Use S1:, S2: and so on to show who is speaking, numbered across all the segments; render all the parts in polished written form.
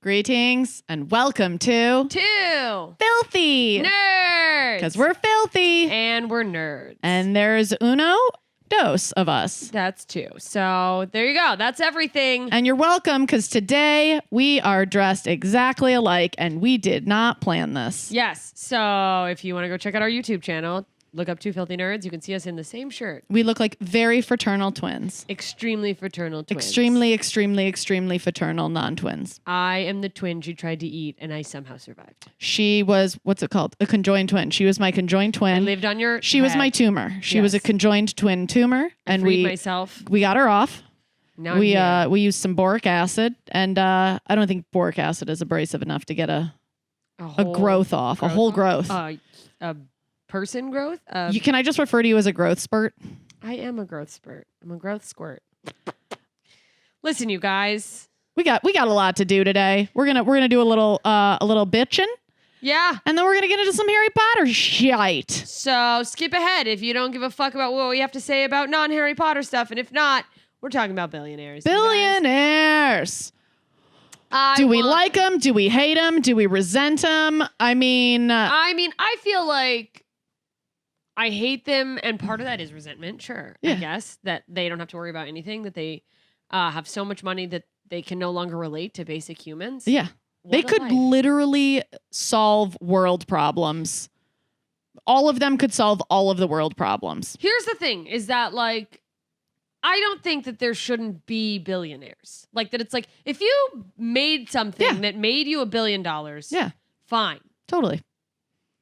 S1: Greetings and welcome to Filthy
S2: Nerds.
S1: Because we're filthy.
S2: And we're nerds.
S1: And there's uno dos of us.
S2: That's two. So there you go. That's everything.
S1: And you're welcome because today we are dressed exactly alike and we did not plan this.
S2: Yes. So if you want to go check out our YouTube channel, look up Two Filthy Nerds. You can see us in the same shirt.
S1: We look like very fraternal twins.
S2: Extremely fraternal twins.
S1: Extremely fraternal non-twins.
S2: I am the twin she tried to eat and I somehow survived.
S1: She was, what's it called? A conjoined twin. She was my conjoined twin.
S2: I lived on your
S1: She was my tumor. She was a conjoined twin tumor.
S2: And myself.
S1: We got her off.
S2: Now
S1: we used some boric acid, and I don't think boric acid is abrasive enough to get a growth off, a whole growth.
S2: A person growth?
S1: Can I just refer to you as a growth spurt?
S2: I am a growth spurt. I'm a growth squirt. Listen, you guys.
S1: We got a lot to do today. We're gonna do a little bitching.
S2: Yeah.
S1: And then we're gonna get into some Harry Potter shite.
S2: So skip ahead if you don't give a fuck about what we have to say about non-Harry Potter stuff. And if not, we're talking about billionaires.
S1: Billionaires. Do we like them? Do we hate them? Do we resent them? I mean,
S2: I feel like I hate them, and part of that is resentment. Sure, yeah. I guess that they don't have to worry about anything. That they have so much money that they can no longer relate to basic humans.
S1: Yeah, they could literally solve world problems. All of them could solve all of the world problems.
S2: Here's the thing: is that like, I don't think that there shouldn't be billionaires. Like that, it's like if you made something that made you $1 billion. Yeah, fine,
S1: totally.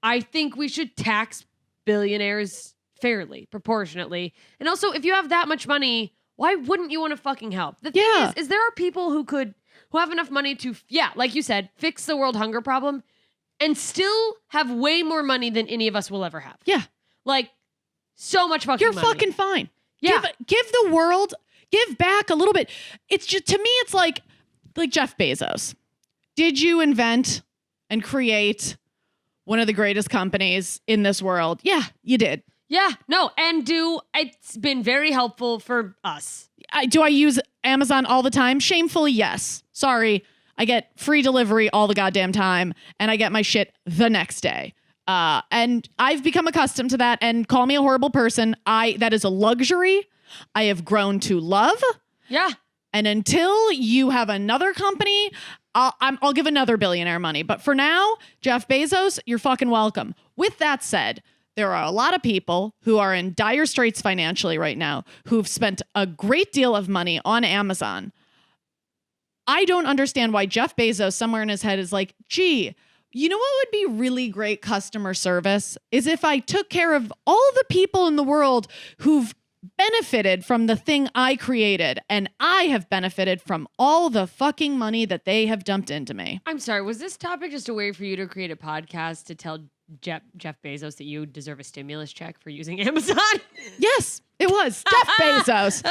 S2: I think we should tax billionaires fairly, proportionately. And also, if you have that much money, why wouldn't you want to fucking help? The thing is there are people who have enough money to, like you said, fix the world hunger problem and still have way more money than any of us will ever have. Yeah. Like, so much fucking money.
S1: You're fucking fine.
S2: Yeah.
S1: Give the world, give back a little bit. It's just, to me, it's like Jeff Bezos. Did you invent and create one of the greatest companies in this world? Yeah, you did.
S2: Yeah, no, and it's been very helpful for us.
S1: Do I use Amazon all the time? Shamefully, yes. Sorry, I get free delivery all the goddamn time, and I get my shit the next day. And I've become accustomed to that, and call me a horrible person. That is a luxury I have grown to love. Yeah. And until you have another company, I'll give another billionaire money. But for now, Jeff Bezos, you're fucking welcome. With that said, there are a lot of people who are in dire straits financially right now who've spent a great deal of money on Amazon. I don't understand why Jeff Bezos, somewhere in his head, is like, gee, you know what would be really great customer service is if I took care of all the people in the world who've benefited from the thing I created, and I have benefited from all the fucking money that they have dumped into me.
S2: I'm sorry, was this topic just a way for you to create a podcast to tell Jeff Bezos that you deserve a stimulus check for using Amazon?
S1: Yes, it was. Jeff Bezos,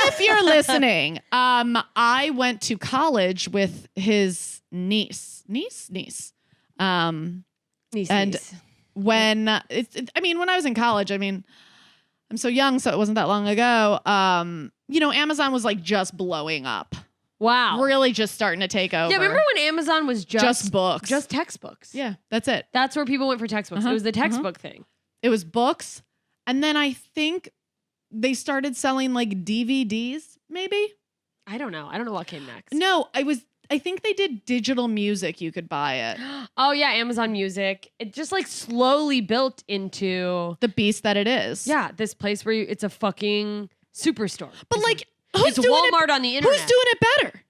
S1: if you're listening, I went to college with his niece. And when when I was in college, I'm so young, so it wasn't that long ago. Amazon was like just blowing up.
S2: Wow.
S1: Really just starting to take over.
S2: Yeah, remember when Amazon was just
S1: books?
S2: Just textbooks.
S1: Yeah, that's it.
S2: That's where people went for textbooks. It was the textbook thing.
S1: It was books. And then I think they started selling like DVDs, maybe?
S2: I don't know. I don't know what came next.
S1: No, I think they did digital music. You could buy it.
S2: Oh, yeah. Amazon Music. It just like slowly built into
S1: the beast that it is.
S2: Yeah. This place where it's a fucking superstore.
S1: But
S2: it's Walmart on the internet.
S1: Who's doing it better?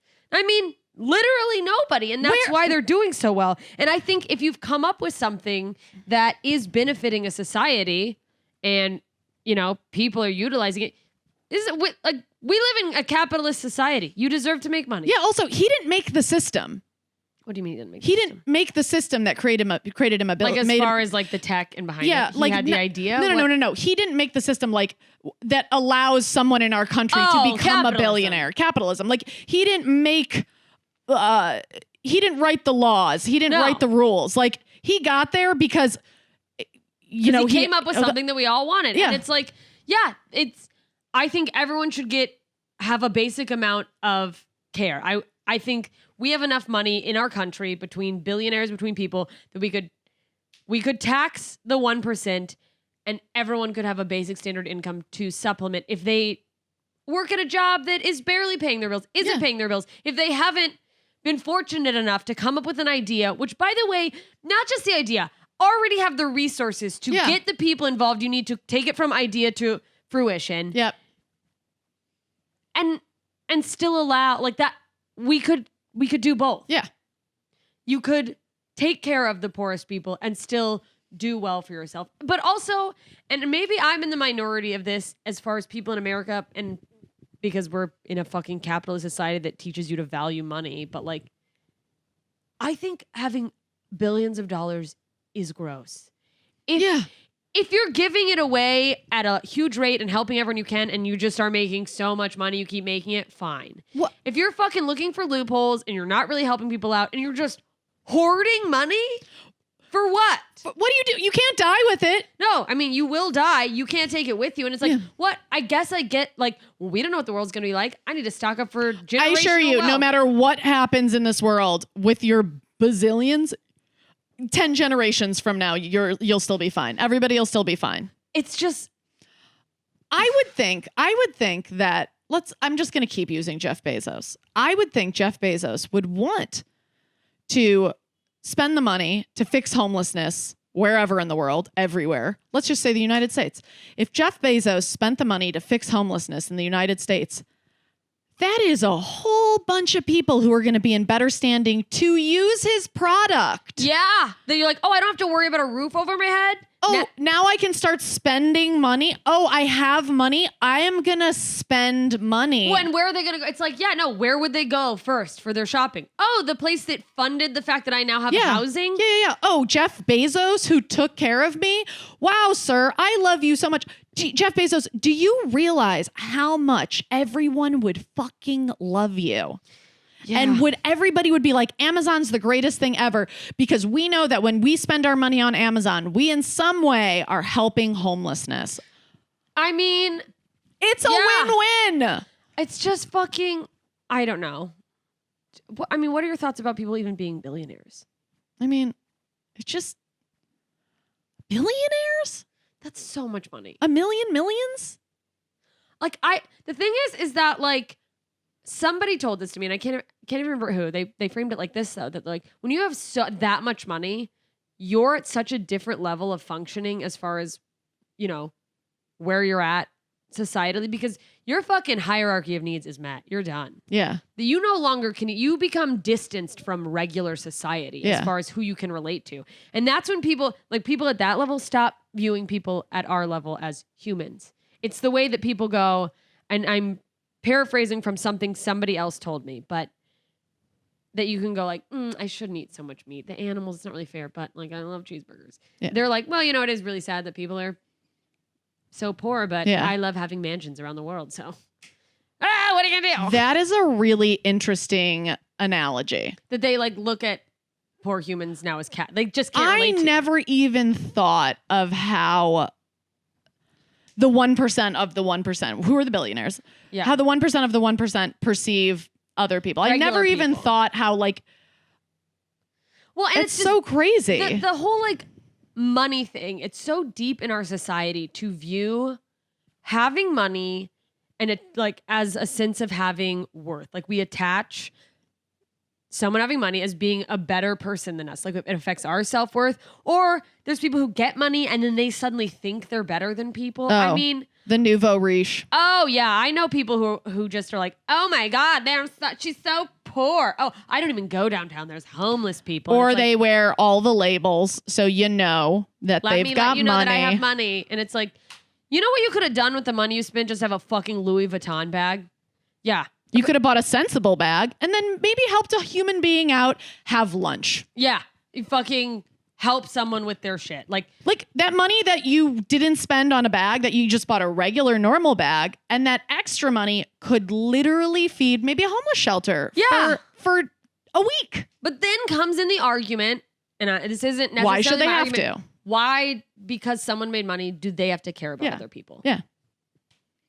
S2: Literally nobody. And that's why they're doing so well. And I think if you've come up with something that is benefiting a society and, people are utilizing it, we live in a capitalist society. You deserve to make money.
S1: Yeah. Also, he didn't make the system.
S2: What do you mean he didn't make?
S1: He didn't make the system that created him a bill.
S2: Like as far as like the tech and behind it, he had the idea.
S1: No. He didn't make the system like that allows someone in our country to become a billionaire. Capitalism. Like he didn't make. He didn't write the laws. He didn't write the rules. Like he got there because he
S2: came up with something that we all wanted. Yeah. And it's like, I think everyone should have a basic amount of care. I think we have enough money in our country between billionaires, between people that we could tax the 1% and everyone could have a basic standard income to supplement if they work at a job that is barely paying their bills, isn't paying their bills. If they haven't been fortunate enough to come up with an idea, which by the way, not just the idea, already have the resources to get the people involved you need to take it from idea to fruition.
S1: Yep.
S2: And still allow like that we could do both.
S1: Yeah.
S2: You could take care of the poorest people and still do well for yourself. But also, and maybe I'm in the minority of this as far as people in America, and because we're in a fucking capitalist society that teaches you to value money, but like I think having billions of dollars is gross. If you're giving it away at a huge rate and helping everyone you can and you just are making so much money, you keep making it, fine.
S1: What?
S2: If you're fucking looking for loopholes and you're not really helping people out and you're just hoarding money, for what?
S1: But what do? You can't die with it.
S2: No, I mean, you will die. You can't take it with you. And it's like, what? I guess I get like, well, we don't know what the world's going to be like. I need to stock up for generational
S1: I assure you,
S2: wealth.
S1: no matter what happens in this world with your bazillions, 10 generations from now, you'll still be fine. Everybody will still be fine.
S2: It's just,
S1: I would think that I'm just going to keep using Jeff Bezos. I would think Jeff Bezos would want to spend the money to fix homelessness wherever in the world, everywhere. Let's just say the United States. If Jeff Bezos spent the money to fix homelessness in the United States, that is a whole bunch of people who are going to be in better standing to use his product.
S2: yeah. Then you're like, oh, I don't have to worry about a roof over my head.
S1: Oh, now I can start spending money. Oh, I have money. I am going to spend money.
S2: When, where are they going to go? It's like, yeah, no, where would they go first for their shopping? Oh, the place that funded the fact that I now have housing?
S1: Yeah. Oh, Jeff Bezos, who took care of me. Wow, sir, I love you so much. Jeff Bezos, do you realize how much everyone would fucking love you? Yeah. And everybody would be like, Amazon's the greatest thing ever, because we know that when we spend our money on Amazon, we in some way are helping homelessness.
S2: I mean,
S1: it's a win-win.
S2: It's just fucking, I don't know. I mean, what are your thoughts about people even being billionaires?
S1: I mean, it's just billionaires?
S2: That's so much money.
S1: A million millions?
S2: Like the thing is that like somebody told this to me and I can't even remember who. They framed it like this though, that like when you have that much money, you're at such a different level of functioning as far as, you know, where you're at societally, because your fucking hierarchy of needs is met. You're done.
S1: Yeah.
S2: You no longer you become distanced from regular society as far as who you can relate to. And that's when people at that level stop viewing people at our level as humans. It's the way that people go, and I'm paraphrasing from something somebody else told me, but that you can go like, I shouldn't eat so much meat. The animals, it's not really fair, but like I love cheeseburgers. Yeah. They're like, well, you know, it is really sad that people are so poor, but I love having mansions around the world. So, what are you gonna do?
S1: That is a really interesting analogy.
S2: That they like look at poor humans now as cat. They just can't relate to.
S1: I never even thought of how the 1% of the 1%, who are the billionaires, how the 1% of the 1% perceive other people. I never even thought how like, well, and it's so crazy.
S2: The whole like money thing, it's so deep in our society to view having money and it like as a sense of having worth. Like we attach someone having money as being a better person than us. Like it affects our self-worth. Or there's people who get money and then they suddenly think they're better than people. I mean,
S1: the nouveau riche.
S2: Oh yeah, I know people who just are like, oh my God, she's so poor. Oh, I don't even go downtown. There's homeless people.
S1: Or they wear all the labels, so you know that they've got money. Let me let you know that
S2: I have money. And it's like, you know what you could have done with the money you spent? Just have a fucking Louis Vuitton bag. Yeah.
S1: You could have bought a sensible bag and then maybe helped a human being out have lunch.
S2: Yeah. You fucking help someone with their shit. Like
S1: that money that you didn't spend on a bag, that you just bought a regular normal bag, and that extra money could literally feed maybe a homeless shelter for a week.
S2: But then comes in the argument, and this isn't necessarily
S1: why should they have
S2: argument,
S1: to?
S2: Why, because someone made money, do they have to care about other people?
S1: Yeah.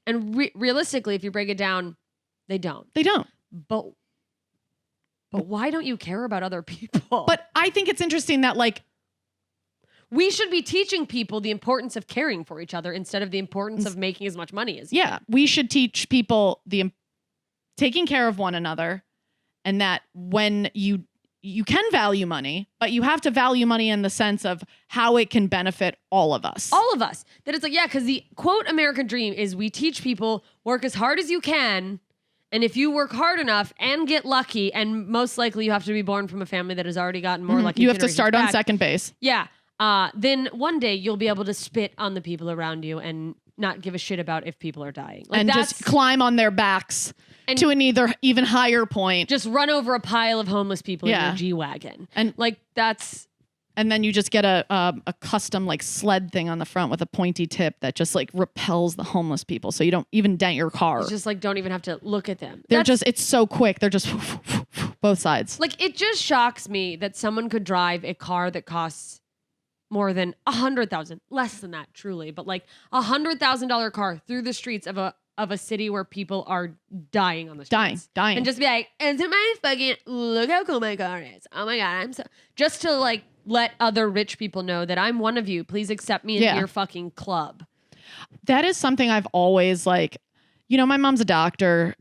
S2: And realistically, if you break it down, they don't.
S1: They don't.
S2: But But why don't you care about other people?
S1: But I think it's interesting that like,
S2: we should be teaching people the importance of caring for each other instead of the importance of making as much money as you.
S1: Yeah, we should teach people taking care of one another, and that when you can value money, but you have to value money in the sense of how it can benefit all of us.
S2: All of us. That it's like, yeah, because the quote American dream is we teach people work as hard as you can. And if you work hard enough and get lucky, and most likely you have to be born from a family that has already gotten more lucky.
S1: You have to start on
S2: back,
S1: second base.
S2: Yeah. Then one day you'll be able to spit on the people around you and not give a shit about if people are dying. Like
S1: and just climb on their backs to an even higher point.
S2: Just run over a pile of homeless people in your G-Wagon.
S1: And
S2: like that's...
S1: And then you just get a custom like sled thing on the front with a pointy tip that just like repels the homeless people. So you don't even dent your car.
S2: It's just like, don't even have to look at them.
S1: It's so quick. They're just both sides.
S2: Like, it just shocks me that someone could drive a car that costs more than $100,000, less than that, truly, but like $100,000 car through the streets of a city where people are dying on the streets.
S1: Dying.
S2: And just be like, isn't my fucking, look how cool my car is. Oh my God, I'm so, just to like let other rich people know that I'm one of you. Please accept me into your fucking club.
S1: That is something I've always like, my mom's a doctor.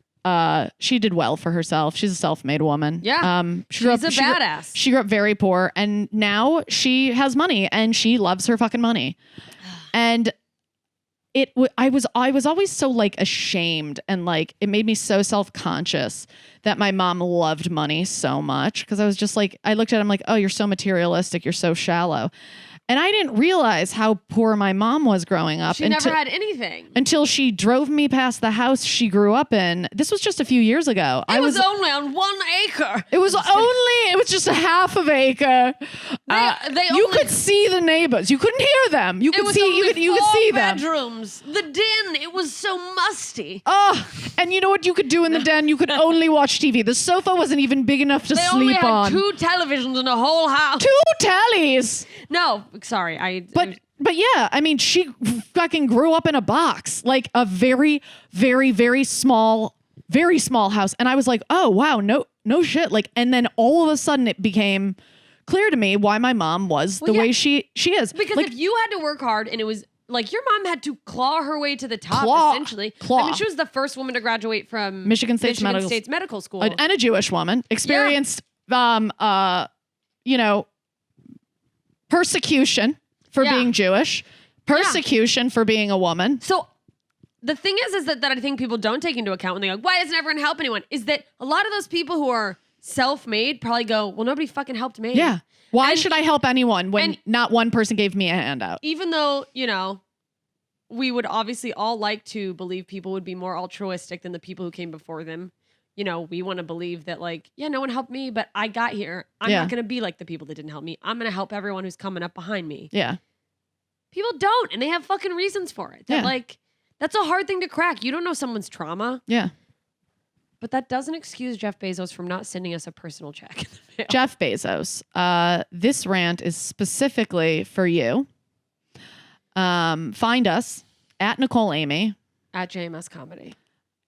S1: She did well for herself. She's a self-made woman.
S2: Yeah. She's a badass.
S1: She grew up very poor, and now she has money and she loves her fucking money. And I was always so like ashamed, and like it made me so self-conscious that my mom loved money so much, because I was just like, I looked at him like, oh, you're so materialistic, you're so shallow. And I didn't realize how poor my mom was growing up.
S2: She never had anything.
S1: Until she drove me past the house she grew up in. This was just a few years ago.
S2: It was only on 1 acre.
S1: It was just a half of acre. You could see the neighbors. You couldn't hear them. You could see them.
S2: Bedrooms. The den, it was so musty.
S1: Oh, and you know what you could do in the den? You could only watch TV. The sofa wasn't even big enough to sleep on.
S2: They only had 2 televisions in the whole house.
S1: 2 tellies.
S2: No, sorry.
S1: But yeah, I mean, she fucking grew up in a box, like a very, very, very small house. And I was like, oh, wow, no shit. Like, and then all of a sudden it became clear to me why my mom was the way she is.
S2: Because
S1: like,
S2: if you had to work hard and it was like your mom had to claw her way to the top, essentially. I mean, she was the first woman to graduate from
S1: Michigan State's
S2: Medical School.
S1: And a Jewish woman. Experienced, persecution for being Jewish, persecution for being a woman.
S2: So the thing is that I think people don't take into account when they go, why doesn't everyone help anyone? Is that a lot of those people who are self-made probably go, well, nobody fucking helped me.
S1: Yeah. Why should I help anyone when not one person gave me a handout?
S2: Even though, we would obviously all like to believe people would be more altruistic than the people who came before them. We want to believe that like, no one helped me, but I got here. I'm not going to be like the people that didn't help me. I'm going to help everyone who's coming up behind me.
S1: Yeah.
S2: People don't, and they have fucking reasons for it. That like, that's a hard thing to crack. You don't know someone's trauma.
S1: Yeah.
S2: But that doesn't excuse Jeff Bezos from not sending us a personal check in the mail.
S1: Jeff Bezos, this rant is specifically for you. Find us at Nicole Aimée.
S2: At JMS Comedy.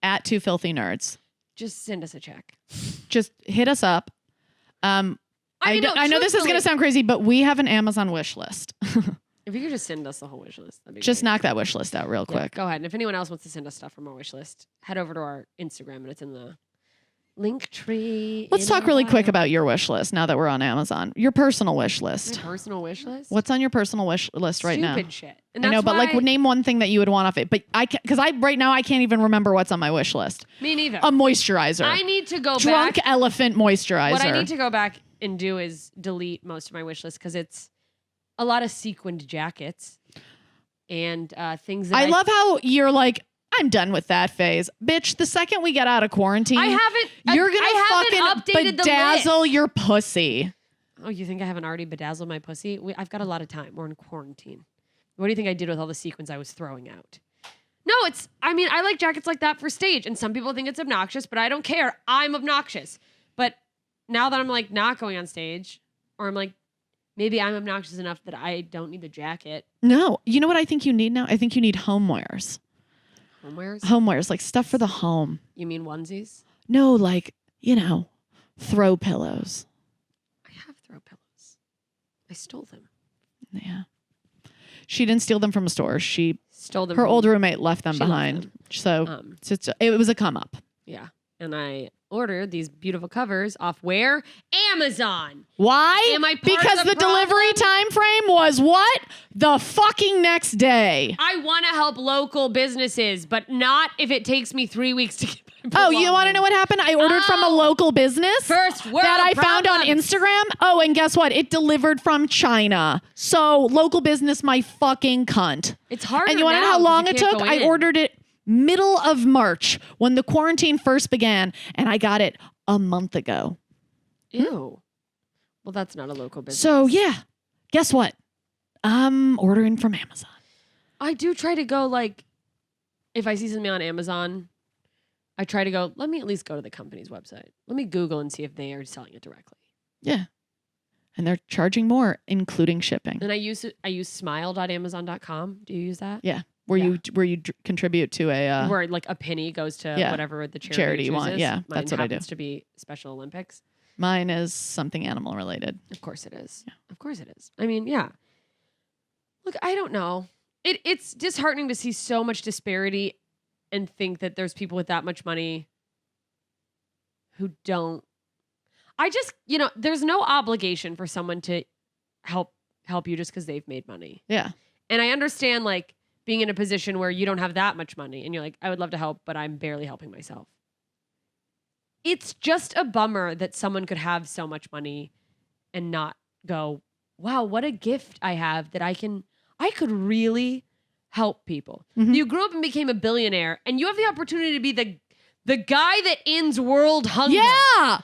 S1: At 2 Filthy Nerds.
S2: Just send us a check.
S1: Just hit us up. I know this is going to sound crazy, but we have an Amazon wish list.
S2: If you could just send us the whole wish list, that'd be
S1: just
S2: great.
S1: knock that wish list out real quick.
S2: Go ahead. And if anyone else wants to send us stuff from our wish list, head over to our Instagram and it's in the link tree.
S1: Let's talk really quick about your wish list now that we're on Amazon. Your personal wish list.
S2: My personal wish list?
S1: What's on your personal wish list right now?
S2: Stupid shit. And
S1: I know, but like name one thing that you would want off it. But right now I can't even remember what's on my wish list.
S2: Me neither.
S1: A moisturizer.
S2: I need to go
S1: Drunk
S2: back.
S1: elephant moisturizer.
S2: What I need to go back and do is delete most of my wish list because it's a lot of sequined jackets and things that
S1: I love how you're like, I'm done with that phase. Bitch, the second we get out of quarantine, you're going to fucking bedazzle your pussy.
S2: Oh, you think I haven't already bedazzled my pussy? I've got a lot of time. We're in quarantine. What do you think I did with all the sequins I was throwing out? No, I like jackets like that for stage. And some people think it's obnoxious, but I don't care. I'm obnoxious. But now that I'm like not going on stage, or I'm like, maybe I'm obnoxious enough that I don't need the jacket.
S1: No. You know what I think you need now? I think you need homewares.
S2: Homewares?
S1: Homewares, like stuff for the home.
S2: You mean onesies?
S1: No, like, throw pillows.
S2: I have throw pillows. I stole them.
S1: Yeah. She didn't steal them from a store. She
S2: Stole them.
S1: her
S2: from-
S1: old roommate left them
S2: she left
S1: behind.
S2: them.
S1: So it was a come up.
S2: Yeah. And I ordered these beautiful covers off where? Amazon.
S1: Why?
S2: Am I part
S1: because
S2: of
S1: the
S2: the problem?
S1: delivery time frame was what? The fucking next day.
S2: I want to help local businesses, but not if it takes me 3 weeks to get my
S1: Oh, you want to
S2: belongings.
S1: know what happened? I ordered from a
S2: Oh.
S1: local business
S2: First world
S1: that I found on
S2: problems.
S1: Instagram. Oh, and guess what? It delivered from China. So local business, my fucking cunt.
S2: It's harder.
S1: And you want to know
S2: now
S1: how
S2: 'cause
S1: long
S2: you
S1: it
S2: can't
S1: took?
S2: go
S1: I
S2: in.
S1: ordered it middle of March when the quarantine first began, and I got it a month ago.
S2: Ew. Well, that's not a local business.
S1: So yeah, guess what? I'm ordering from Amazon.
S2: I do try to go like, if I see something on Amazon, I try to go, let me at least go to the company's website. Let me Google and see if they are selling it directly.
S1: Yeah. And they're charging more, including shipping.
S2: And I use smile.amazon.com. Do you use that?
S1: Yeah. Where you contribute to a
S2: Where like a penny goes to
S1: yeah.
S2: whatever the
S1: Charity you want.
S2: chooses.
S1: Yeah,
S2: Mine
S1: that's what I do.
S2: happens to be Special Olympics.
S1: mine is something animal related.
S2: Of course it is.
S1: Yeah.
S2: Of course it is. I mean, yeah. Look, I don't know. It's disheartening to see so much disparity and think that there's people with that much money who don't. I just, there's no obligation for someone to help you just because they've made money.
S1: Yeah.
S2: And I understand like being in a position where you don't have that much money and you're like, I would love to help, but I'm barely helping myself. It's just a bummer that someone could have so much money and not go, wow, what a gift I have that I could really help people.
S1: Mhm.
S2: You grew up and became a billionaire and you have the opportunity to be the guy that ends world hunger.
S1: Yeah.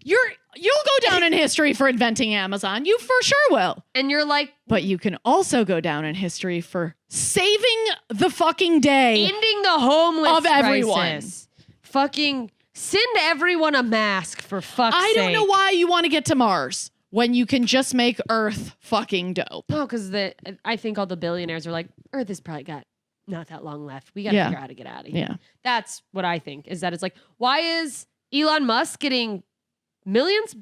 S1: You'll go down in history for inventing Amazon. You for sure will.
S2: And you're like,
S1: But you can also go down in history for saving the fucking day.
S2: ending the homeless
S1: Of everyone.
S2: crisis. Fucking send everyone a mask for fuck's sake.
S1: I don't know why you want to get to Mars when you can just make Earth fucking dope.
S2: No, because I think all the billionaires are like, Earth has probably got not that long left. We got to
S1: Yeah.
S2: figure out how to get out of here.
S1: Yeah.
S2: That's what I think, is that it's like, why is Elon Musk getting billions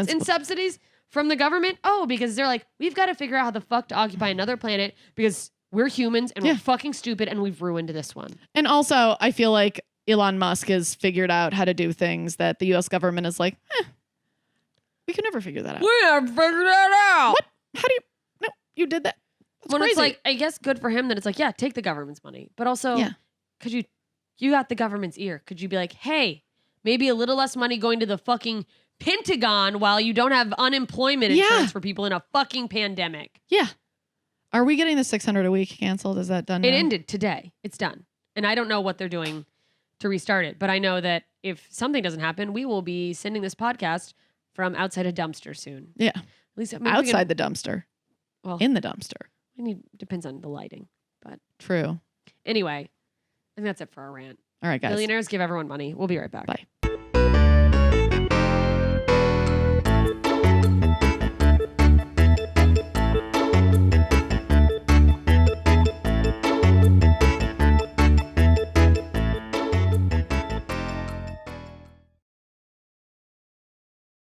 S2: in subsidies from the government? Oh, because they're like, we've got to figure out how the fuck to occupy another planet because we're humans and
S1: Yeah.
S2: we're fucking stupid and we've ruined this one.
S1: And also, I feel like Elon Musk has figured out how to do things that the US government is like, we can never figure that out.
S2: We never figured that out.
S1: What? How do you? No, you did that. That's
S2: When
S1: crazy.
S2: it's like, I guess good for him that it's like, yeah, take the government's money. But also,
S1: Yeah.
S2: could you got the government's ear. Could you be like, hey, maybe a little less money going to the fucking Pentagon while you don't have unemployment
S1: Yeah.
S2: insurance for people in a fucking pandemic?
S1: Yeah. Are we getting the 600 a week canceled? Is that done now?
S2: It ended today. It's done. And I don't know what they're doing to restart it. But I know that if something doesn't happen, we will be sending this podcast from outside a dumpster soon.
S1: Yeah.
S2: At least maybe we
S1: Outside the dumpster.
S2: Well,
S1: In the dumpster.
S2: depends on the lighting.
S1: True.
S2: Anyway, I think that's it for our rant.
S1: All right, guys.
S2: Billionaires, give everyone money. We'll be right back.
S1: Bye.